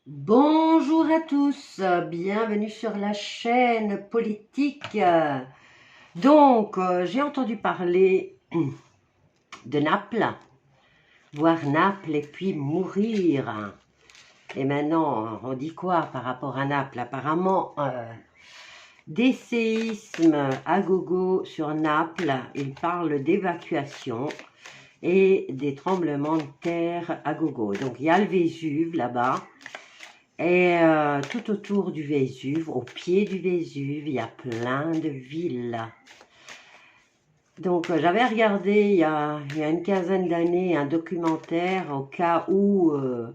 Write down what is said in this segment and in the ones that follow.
Bonjour à tous, bienvenue sur la chaîne politique. J'ai entendu parler de Naples, voir Naples et puis mourir. Et maintenant, on dit quoi par rapport à Naples? Apparemment, des séismes à gogo sur Naples, ils parlent d'évacuation et des tremblements de terre à gogo. Donc il y a le Vésuve là-bas. Et tout autour du Vésuve, au pied du Vésuve, il y a plein de villes. Donc j'avais regardé il y a une quinzaine d'années un documentaire au cas où le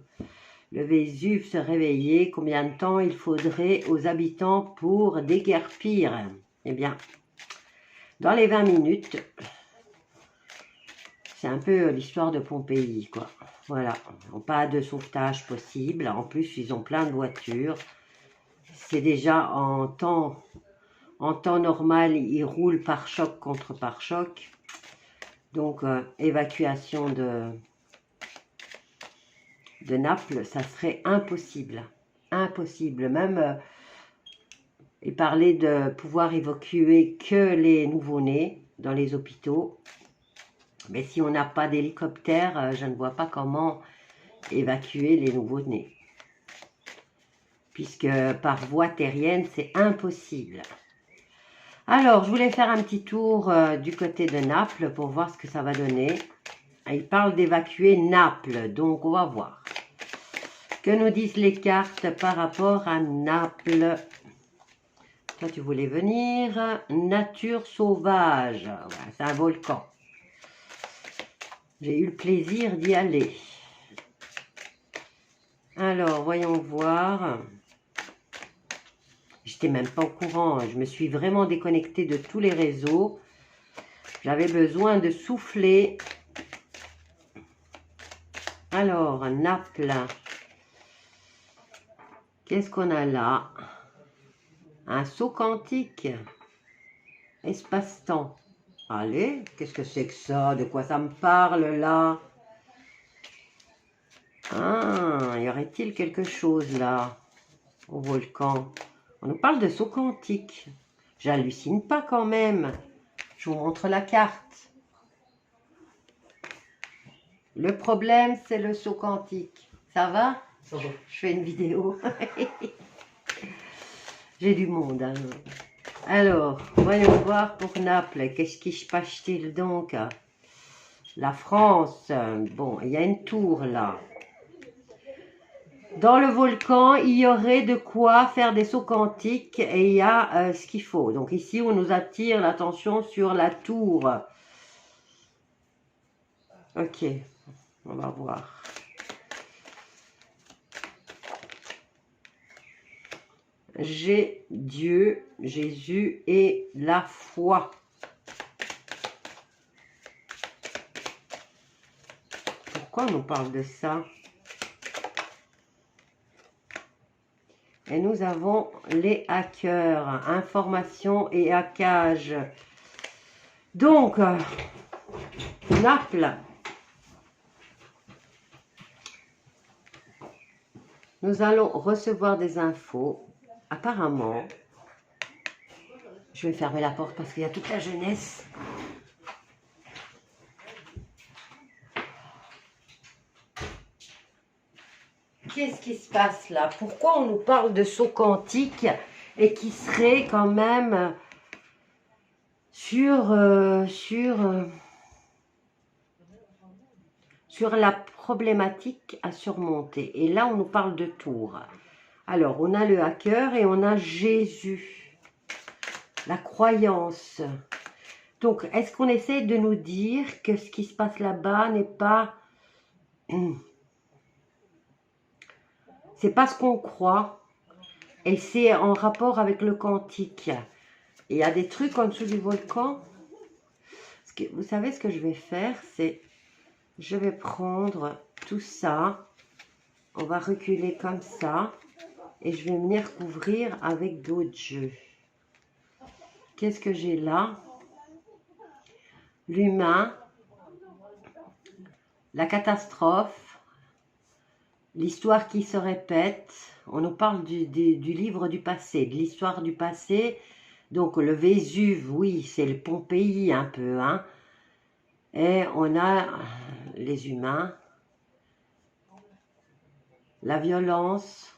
Vésuve se réveillait, combien de temps il faudrait aux habitants pour déguerpir. Eh bien, dans les 20 minutes, c'est un peu l'histoire de Pompéi, quoi. Voilà, ils n'ont pas de sauvetage possible. En plus, ils ont plein de voitures. C'est déjà en temps normal, ils roulent par choc contre par choc. Donc, évacuation de Naples, ça serait impossible. Impossible. Même, il parlait de pouvoir évacuer que les nouveau-nés dans les hôpitaux. Mais si on n'a pas d'hélicoptère, je ne vois pas comment évacuer les nouveau-nés. Puisque par voie terrienne, c'est impossible. Alors, je voulais faire un petit tour du côté de Naples pour voir ce que ça va donner. Il parle d'évacuer Naples, donc on va voir. Que nous disent les cartes par rapport à Naples? Toi, tu voulais venir. Nature sauvage. Ouais, c'est un volcan. J'ai eu le plaisir d'y aller. Alors, voyons voir. J'étais même pas au courant. Je me suis vraiment déconnectée de tous les réseaux. J'avais besoin de souffler. Alors, Naples. Qu'est-ce qu'on a là? Un saut quantique. Espace-temps. Allez, qu'est-ce que c'est que ça? De quoi ça me parle là? Ah, y aurait-il quelque chose là au volcan? On nous parle de saut quantique. J'hallucine pas quand même. Je vous montre la carte. Le problème, c'est le saut quantique. Ça va? Ça va. Je fais une vidéo. J'ai du monde. Hein. Alors, voyons voir pour Naples. Qu'est-ce qui se passe-t-il donc? La France. Bon, il y a une tour là. Dans le volcan, il y aurait de quoi faire des sauts quantiques et il y a ce qu'il faut. Donc ici, on nous attire l'attention sur la tour. Ok, on va voir. J'ai Dieu, Jésus et la foi. Pourquoi on nous parle de ça? Et nous avons les hackers, information et hackage. Donc, Naples. Nous allons recevoir des infos. Apparemment, je vais fermer la porte parce qu'il y a toute la jeunesse. Qu'est-ce qui se passe là? Pourquoi on nous parle de saut quantique et qui serait quand même sur la problématique à surmonter? Et là, on nous parle de tour. Alors, on a le hacker et on a Jésus, la croyance. Donc, est-ce qu'on essaie de nous dire que ce qui se passe là-bas n'est pas... c'est pas ce qu'on croit et c'est en rapport avec le quantique. Et il y a des trucs en dessous du volcan. Vous savez ce que je vais faire, c'est... je vais prendre tout ça. On va reculer comme ça. Et je vais venir couvrir avec d'autres jeux. Qu'est-ce que j'ai là? L'humain, la catastrophe, L'histoire qui se répète, on nous parle du livre du passé, de l'histoire du passé. Donc le Vésuve, oui, c'est le Pompéi un peu, hein. Et on a les humains, la violence.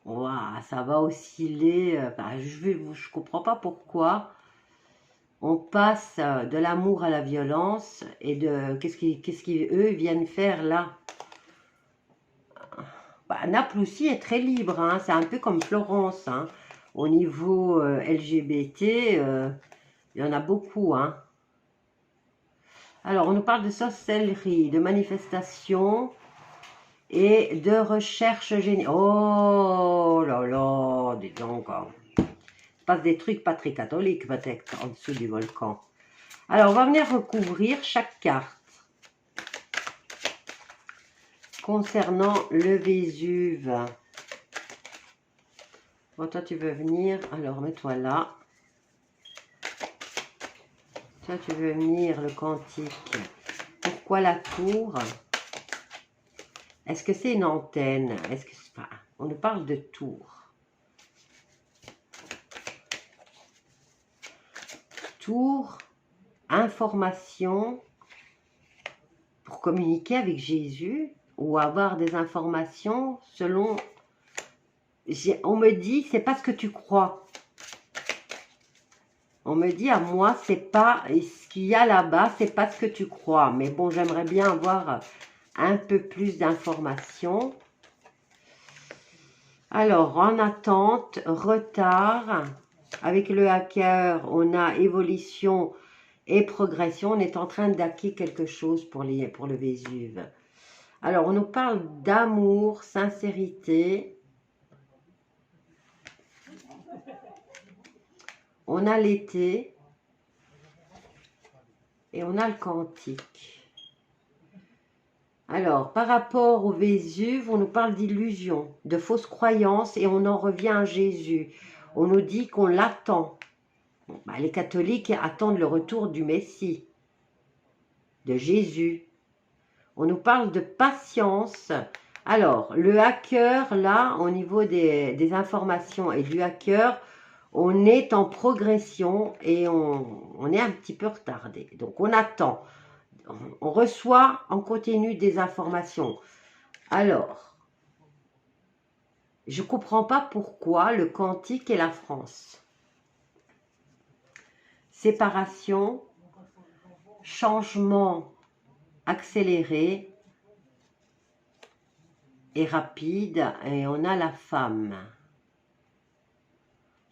Ouah, ça va osciller, je comprends pas pourquoi. On passe de l'amour à la violence et de qu'est-ce qu'ils eux viennent faire là. Naples aussi est très libre, hein, c'est un peu comme Florence, hein. Au niveau LGBT, il y en a beaucoup, hein. Alors, on nous parle de sorcellerie, de manifestation et de recherche génétique. Oh là là, dis donc, hein. Il se passe des trucs pas très catholiques peut-être en dessous du volcan. Alors, on va venir recouvrir chaque carte concernant le Vésuve. Bon, toi, tu veux venir. Alors, mets-toi là. Toi, tu veux venir, le cantique. Pourquoi la tour? Est-ce que c'est une antenne? Est-ce que on nous parle de tour. Tour, information pour communiquer avec Jésus ou avoir des informations selon... On me dit, c'est pas ce que tu crois. On me dit à moi, c'est pas ce qu'il y a là-bas, c'est pas ce que tu crois. Mais bon, j'aimerais bien avoir un peu plus d'informations. Alors, en attente, retard. Avec le hacker, on a évolution et progression. On est en train d'hacker quelque chose pour le Vésuve. Alors, on nous parle d'amour, sincérité. On a l'été et on a le cantique. Alors, par rapport au Vésuve, on nous parle d'illusions, de fausses croyances et on en revient à Jésus. On nous dit qu'on l'attend. Bon, les catholiques attendent le retour du Messie, de Jésus. On nous parle de patience. Alors, le hacker, là, au niveau des informations et du hacker, on est en progression et on est un petit peu retardé. Donc, on attend. On reçoit en continu des informations. Alors, je ne comprends pas pourquoi le cantique et la France. Séparation, changement accéléré et rapide. Et on a la femme.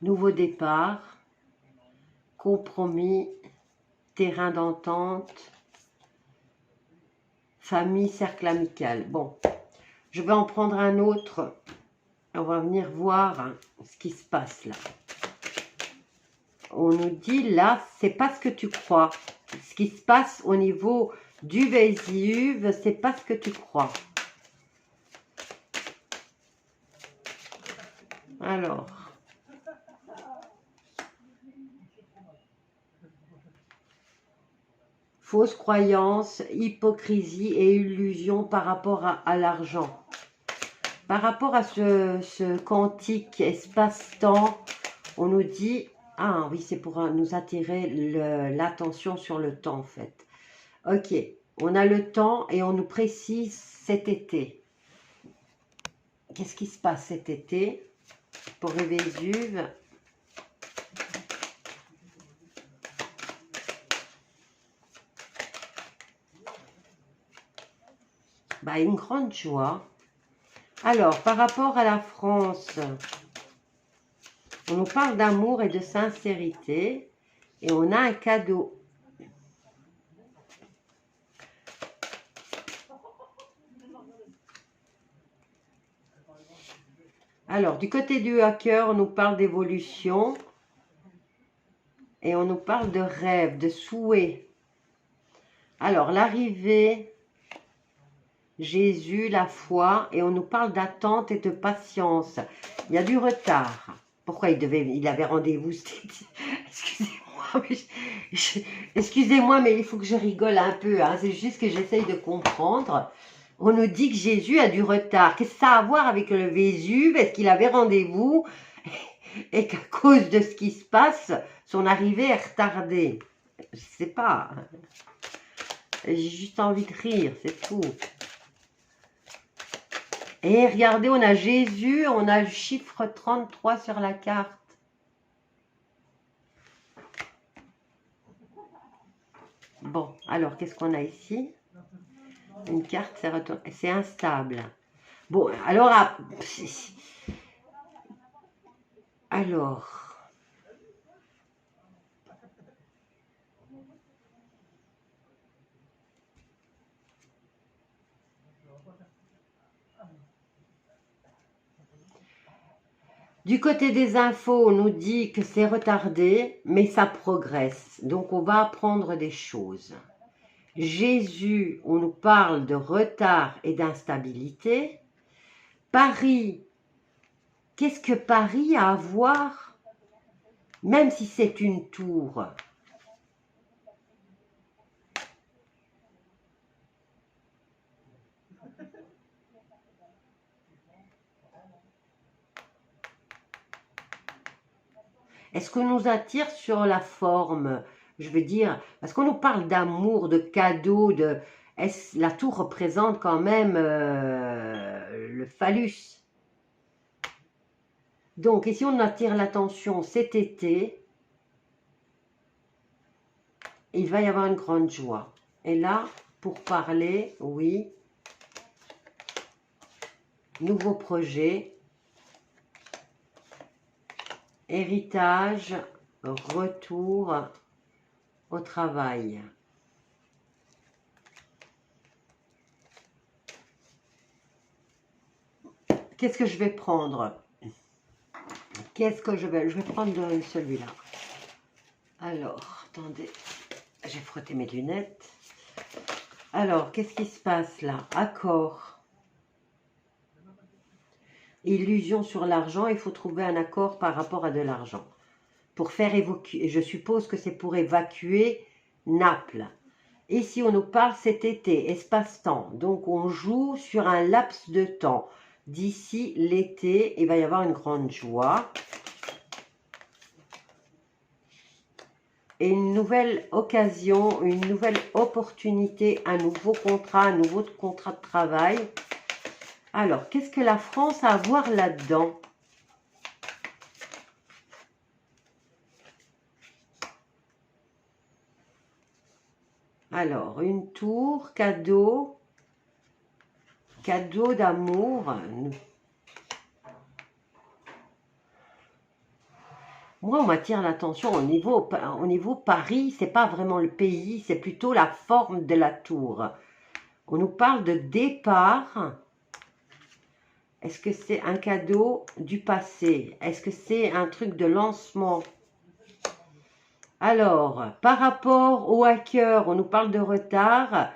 Nouveau départ, compromis, terrain d'entente, famille, cercle amical. Bon, je vais en prendre un autre. On va venir voir ce qui se passe là. On nous dit là, c'est pas ce que tu crois. Ce qui se passe au niveau du Vésuve, c'est pas ce que tu crois. Alors. Fausse croyance, hypocrisie et illusion par rapport à l'argent. Par rapport à ce cantique espace-temps, on nous dit... Ah oui, c'est pour nous attirer l'attention sur le temps en fait. Ok, on a le temps et on nous précise cet été. Qu'est-ce qui se passe cet été pour le Vésuve? Une grande joie. Alors, par rapport à la France, on nous parle d'amour et de sincérité et on a un cadeau. Alors, du côté du hacker, on nous parle d'évolution et on nous parle de rêve, de souhait. Alors, l'arrivée, Jésus, la foi, et on nous parle d'attente et de patience. Il y a du retard. Pourquoi il avait rendez-vous? Excusez-moi. Excusez-moi, mais il faut que je rigole un peu. Hein. C'est juste que j'essaye de comprendre. On nous dit que Jésus a du retard. Qu'est-ce que ça a à voir avec le Vésuve? Est-ce qu'il avait rendez-vous et qu'à cause de ce qui se passe, son arrivée est retardée? Je ne sais pas. J'ai juste envie de rire, c'est tout. Et regardez, on a Jésus, on a le chiffre 33 sur la carte. Bon, alors, qu'est-ce qu'on a ici? Une carte, c'est instable. Bon, alors... Du côté des infos, on nous dit que c'est retardé, mais ça progresse. Donc, on va apprendre des choses. Jésus, on nous parle de retard et d'instabilité. Paris, qu'est-ce que Paris a à voir? Même si c'est une tour. Est-ce qu'on nous attire sur la forme? Je veux dire, parce qu'on nous parle d'amour, de cadeaux, la tour représente quand même le phallus. Donc, et si on attire l'attention cet été, il va y avoir une grande joie. Et là, pour parler, oui, nouveau projet, héritage, retour au travail. Qu'est-ce que je vais prendre? Qu'est-ce que je vais prendre celui-là. Alors, attendez, j'ai frotté mes lunettes. Alors, qu'est-ce qui se passe là? Accord. Illusion sur l'argent, il faut trouver un accord par rapport à de l'argent. Pour faire évacuer, je suppose que c'est pour évacuer Naples. Ici, on nous parle cet été, espace-temps. Donc, on joue sur un laps de temps. D'ici l'été, il va y avoir une grande joie. Et une nouvelle occasion, une nouvelle opportunité, un nouveau contrat, un nouveau contrat de travail. Alors, qu'est-ce que la France a à voir là-dedans? Alors, une tour, cadeau d'amour. Moi, on m'attire l'attention au niveau Paris, c'est pas vraiment le pays, c'est plutôt la forme de la tour. On nous parle de départ. Est-ce que c'est un cadeau du passé? Est-ce que c'est un truc de lancement? Alors, par rapport aux hackers, on nous parle de retard.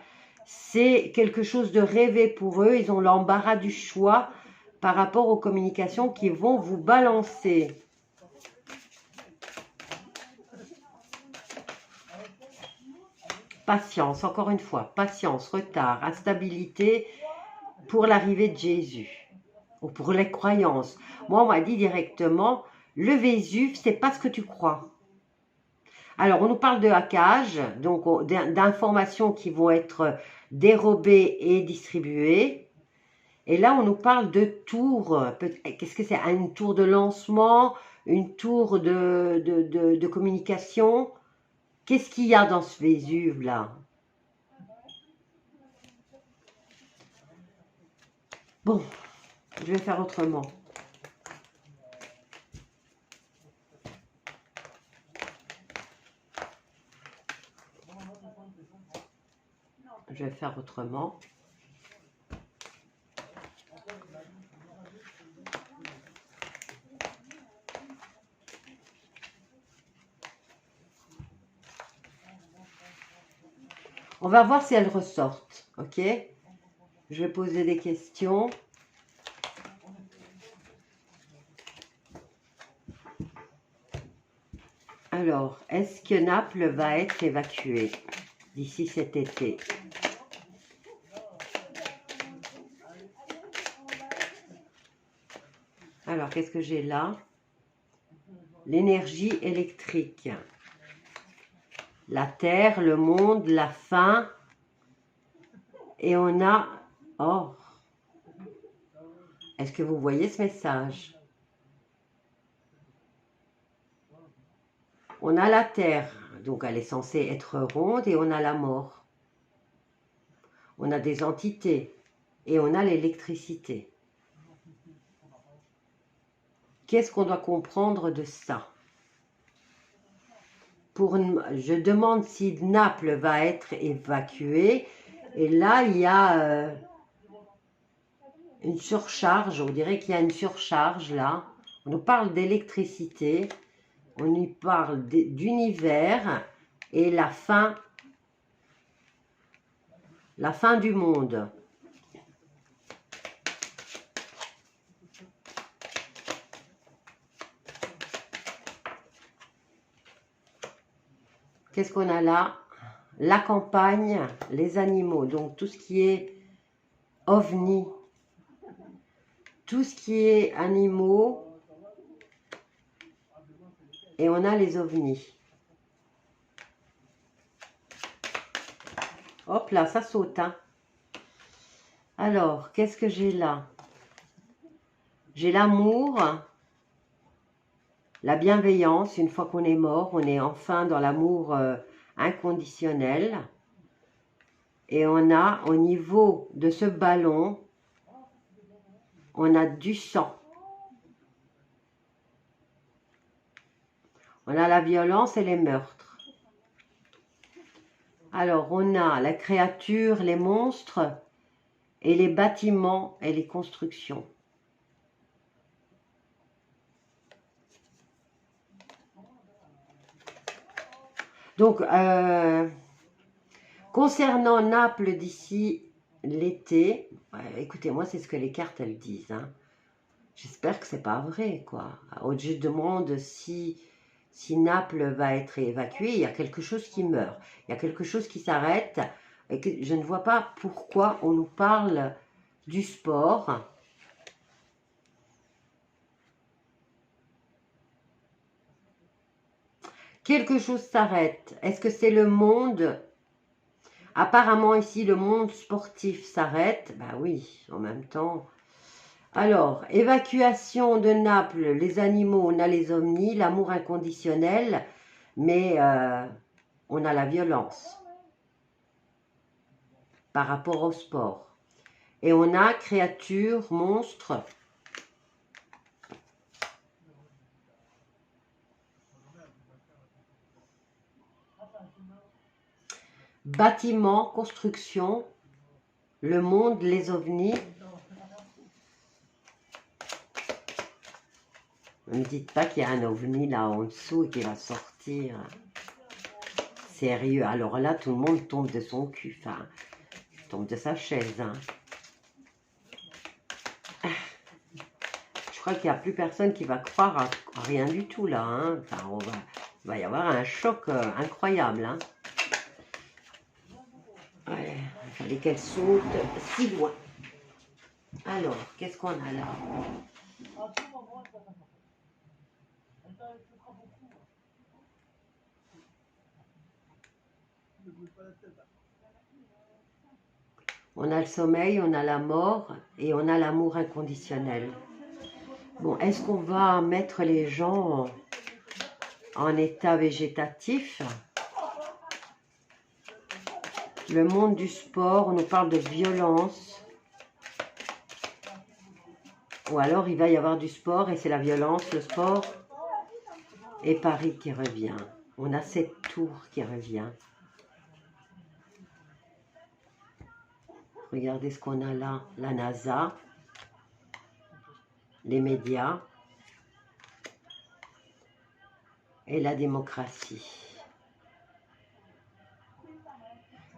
C'est quelque chose de rêvé pour eux. Ils ont l'embarras du choix par rapport aux communications qui vont vous balancer. Patience, encore une fois, patience, retard, instabilité pour l'arrivée de Jésus. Ou pour les croyances. Moi, on m'a dit directement, le Vésuve, c'est pas ce que tu crois. Alors, on nous parle de hackage, donc d'informations qui vont être dérobées et distribuées. Et là, on nous parle de tour. Qu'est-ce que c'est? Une tour de lancement, une tour de communication. Qu'est-ce qu'il y a dans ce Vésuve-là? Bon, je vais faire autrement. Je vais faire autrement. On va voir si elles ressortent, ok? Je vais poser des questions. Alors, est-ce que Naples va être évacuée d'ici cet été? Alors, qu'est-ce que j'ai là? L'énergie électrique. La terre, le monde, la faim. Et on a... Oh! Est-ce que vous voyez ce message? On a la terre, donc elle est censée être ronde, et on a la mort. On a des entités, et on a l'électricité. Qu'est-ce qu'on doit comprendre de ça? Je demande si Naples va être évacuée, et là il y a une surcharge, on dirait qu'il y a une surcharge là. On nous parle d'électricité, on y parle d'univers et la fin du monde. Qu'est-ce qu'on a là? La campagne, les animaux, donc tout ce qui est ovni, tout ce qui est animaux, et on a les ovnis. Hop là, ça saute, hein. Alors, qu'est-ce que j'ai là? J'ai l'amour, la bienveillance. Une fois qu'on est mort, on est enfin dans l'amour inconditionnel. Et on a, au niveau de ce ballon, on a du sang. On a la violence et les meurtres. Alors, on a la créature, les monstres, et les bâtiments et les constructions. Donc, concernant Naples d'ici l'été, écoutez, moi, c'est ce que les cartes, elles disent. Hein. J'espère que c'est pas vrai, quoi. Je demande si Naples va être évacuée, il y a quelque chose qui meurt. Il y a quelque chose qui s'arrête. Et que je ne vois pas pourquoi on nous parle du sport. Quelque chose s'arrête. Est-ce que c'est le monde? Apparemment ici, le monde sportif s'arrête. Ben oui, en même temps. Alors, évacuation de Naples, les animaux, on a les ovnis, l'amour inconditionnel, mais on a la violence par rapport au sport. Et on a créatures, monstres. Bâtiments, construction, le monde, les ovnis. Ne me dites pas qu'il y a un ovni là en dessous et qu'il va sortir. Sérieux, alors là, tout le monde tombe de son cul, enfin, tombe de sa chaise. Hein. Je crois qu'il n'y a plus personne qui va croire à rien du tout là. Hein. Enfin, il va y avoir un choc incroyable. Hein. Ouais, il fallait qu'elle saute si loin. Alors, qu'est-ce qu'on a là? On a le sommeil, on a la mort et on a l'amour inconditionnel. Bon, est-ce qu'on va mettre les gens en état végétatif? Le monde du sport, on nous parle de violence. Ou alors il va y avoir du sport et c'est la violence, le sport. Et Paris qui revient. On a cette tour qui revient. Regardez ce qu'on a là. La NASA. Les médias. Et la démocratie.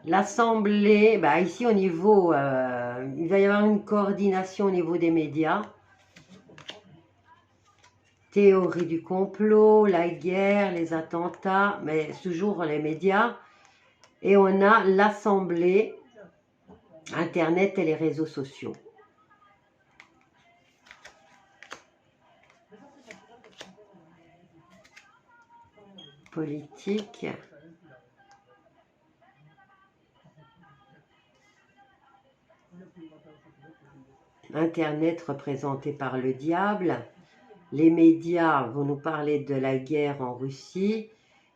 L'Assemblée, bah ici au niveau, il va y avoir une coordination au niveau des médias. théorie du complot, la guerre, les attentats, mais toujours les médias. Et on a l'Assemblée, Internet et les réseaux sociaux. Politique. Internet représenté par le diable. Les médias vont nous parler de la guerre en Russie.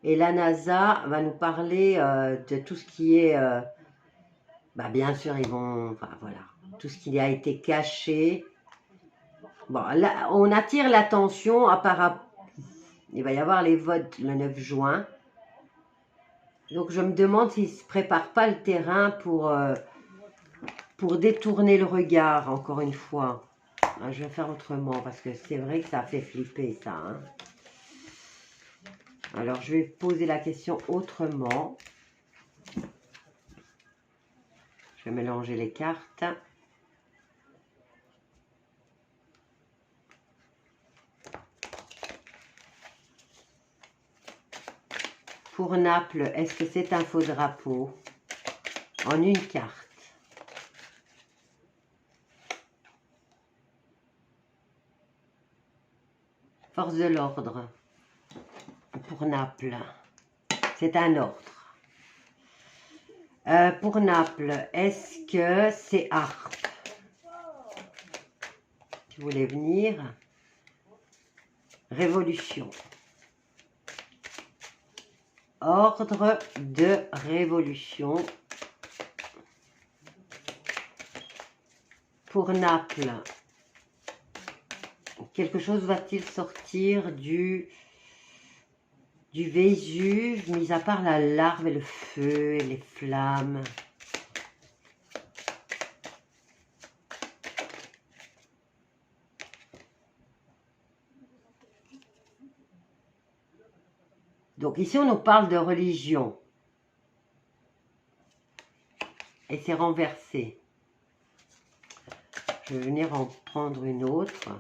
Et la NASA va nous parler de tout ce qui est... bien sûr, ils vont... Enfin, voilà. Tout ce qui a été caché. Bon, là, on attire l'attention il va y avoir les votes le 9 juin. Donc, je me demande s'ils ne se préparent pas le terrain pour détourner le regard, encore une fois. Je vais faire autrement, parce que c'est vrai que ça fait flipper, ça. Hein. Alors, je vais poser la question autrement. Je vais mélanger les cartes. Pour Naples, est-ce que c'est un faux drapeau? En une carte. Force de l'ordre. Pour Naples, c'est un ordre. Pour Naples, est-ce que c'est harpe? Tu voulais venir? Révolution. Ordre de révolution. Pour Naples, quelque chose va-t-il sortir du Vésuve, mis à part la larve et le feu et les flammes? Donc ici, on nous parle de religion. Et c'est renversé. Je vais venir en prendre une autre.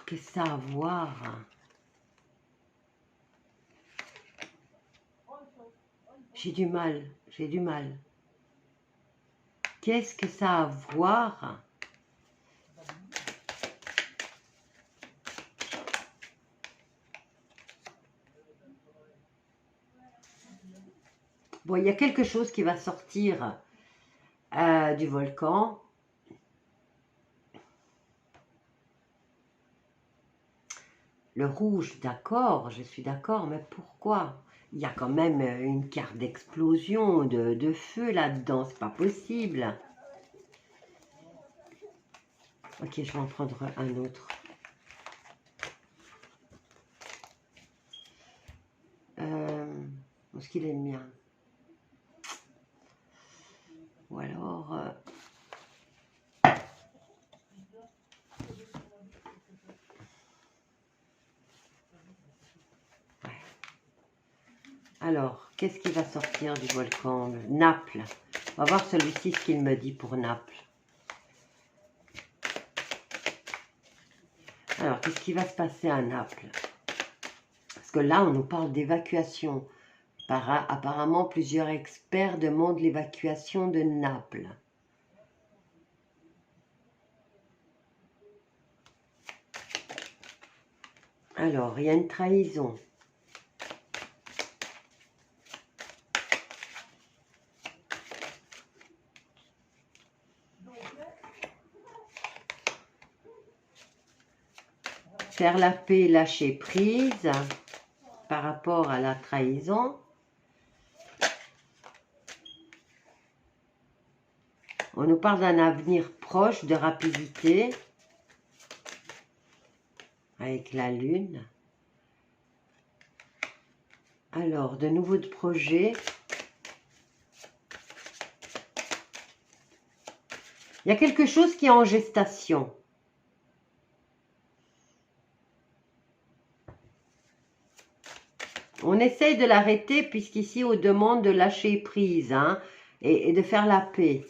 Qu'est-ce que ça a à voir? J'ai du mal, j'ai du mal. Qu'est-ce que ça a à voir? Bon, il y a quelque chose qui va sortir du volcan. Le rouge, d'accord, je suis d'accord, mais pourquoi? Il y a quand même une carte d'explosion, de feu là-dedans, c'est pas possible. Ok, je vais en prendre un autre. Est-ce qu'il est le mien? Ou alors... Alors, qu'est-ce qui va sortir du volcan? Naples. On va voir celui-ci, ce qu'il me dit pour Naples. Alors, qu'est-ce qui va se passer à Naples? Parce que là, on nous parle d'évacuation. Apparemment, plusieurs experts demandent l'évacuation de Naples. Alors, il y a une trahison. Faire la paix, lâcher prise par rapport à la trahison. On nous parle d'un avenir proche, de rapidité, avec la lune. Alors, de nouveaux projets. Il y a quelque chose qui est en gestation. On essaye de l'arrêter puisqu'ici on demande de lâcher prise hein, et de faire la paix.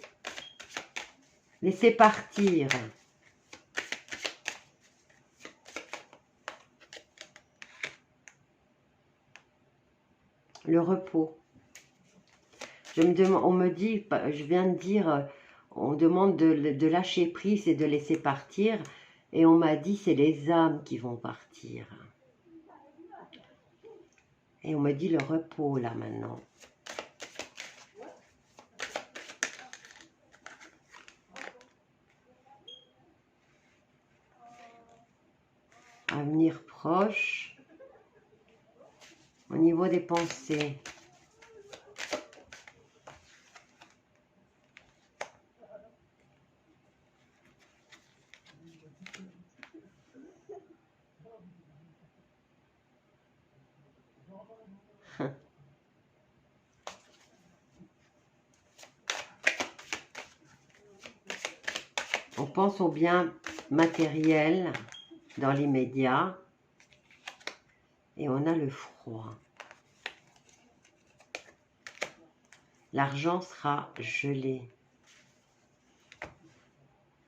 Laisser partir. Le repos. On me dit, je viens de dire, on demande de lâcher prise et de laisser partir. Et on m'a dit, c'est les âmes qui vont partir. Et on me dit le repos, là, maintenant. Avenir proche. Au niveau des pensées. On pense aux biens matériels dans l'immédiat et on a le froid. L'argent sera gelé.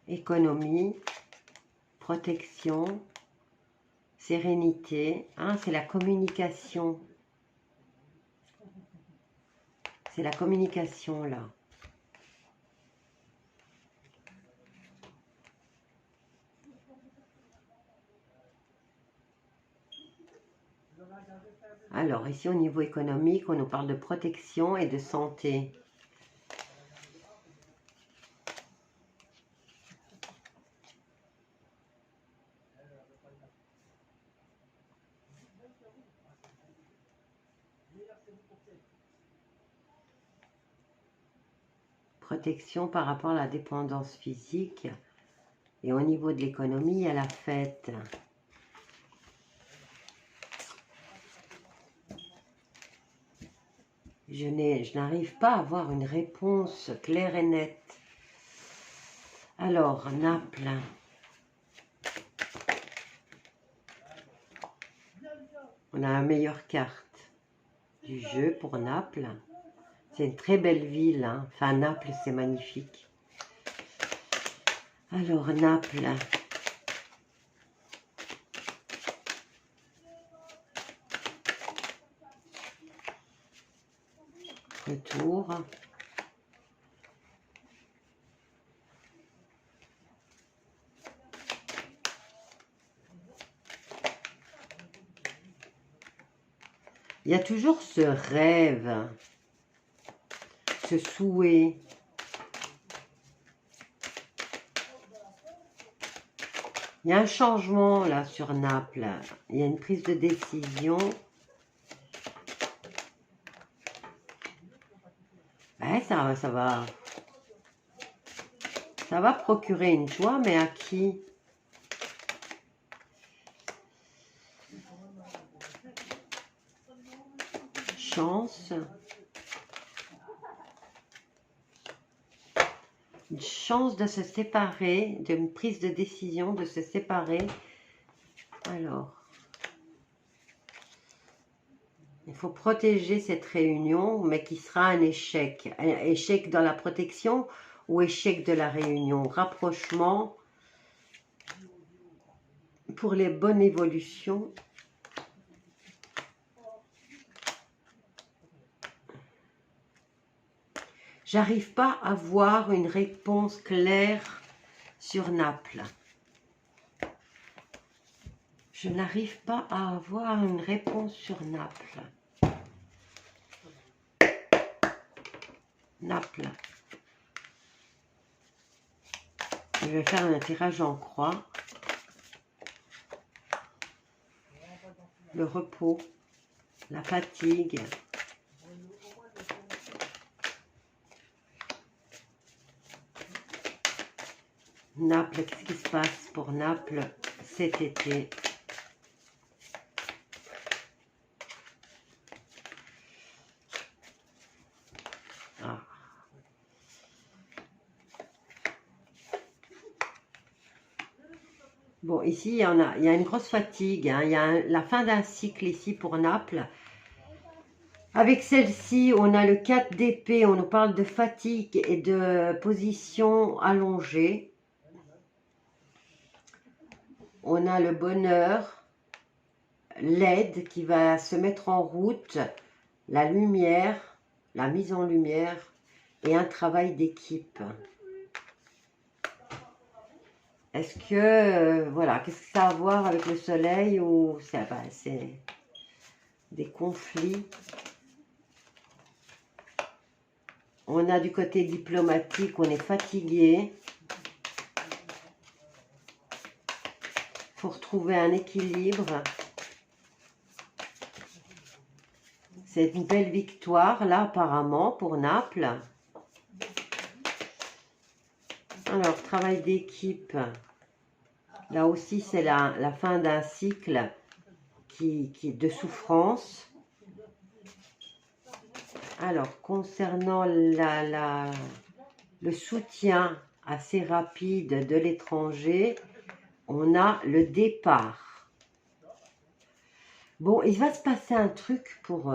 Économie, protection, sérénité. Hein, c'est la communication. C'est la communication là. Alors, ici, au niveau économique, on nous parle de protection et de santé. Protection par rapport à la dépendance physique. Et au niveau de l'économie, il y a la fête. Je n'arrive pas à avoir une réponse claire et nette. Alors, Naples. On a la meilleure carte du jeu pour Naples. C'est une très belle ville. Hein. Enfin, Naples, c'est magnifique. Alors, Naples. Retour. Il y a toujours ce rêve, ce souhait. Il y a un changement là sur Naples. Il y a une prise de décision. Ouais, ça va procurer une joie, mais à qui? Chance. Une chance de se séparer, d'une prise de décision, de se séparer. Alors, il faut protéger cette réunion, mais qui sera un échec. Un échec dans la protection ou échec de la réunion. Rapprochement pour les bonnes évolutions. J'arrive pas à voir une réponse claire sur Naples. Je n'arrive pas à avoir une réponse sur Naples. Naples. Je vais faire un tirage en croix. Le repos, la fatigue. Naples, qu'est-ce qui se passe pour Naples cet été? Ah. Bon, ici, il y a une grosse fatigue. Hein. Il y a la fin d'un cycle ici pour Naples. Avec celle-ci, on a le 4 d'épée, on nous parle de fatigue et de position allongée. On a le bonheur, l'aide qui va se mettre en route, la lumière, la mise en lumière et un travail d'équipe. Est-ce que, voilà, qu'est-ce que ça a à voir avec le soleil ou c'est des conflits? On a du côté diplomatique, on est fatigué. Il faut retrouver un équilibre. C'est une belle victoire, là, apparemment, pour Naples. Alors, travail d'équipe. Là aussi, c'est la fin d'un cycle qui est de souffrance. Alors, concernant le soutien assez rapide de l'étranger, on a le départ. Bon, il va se passer un truc pour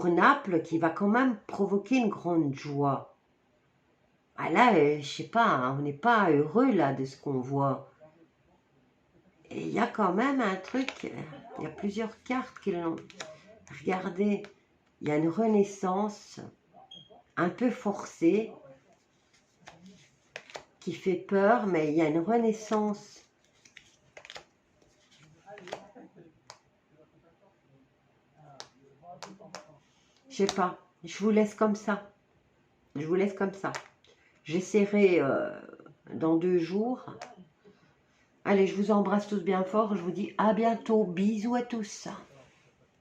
Naples qui va quand même provoquer une grande joie. Ah là, je sais pas, hein, on n'est pas heureux là de ce qu'on voit. Et il y a quand même un truc, il y a plusieurs cartes qui l'ont... Regardez, il y a une renaissance un peu forcée qui fait peur, mais il y a une renaissance. Je sais pas, je vous laisse comme ça. Je vous laisse comme ça. J'essaierai dans 2 jours. Allez, je vous embrasse tous bien fort. Je vous dis à bientôt. Bisous à tous.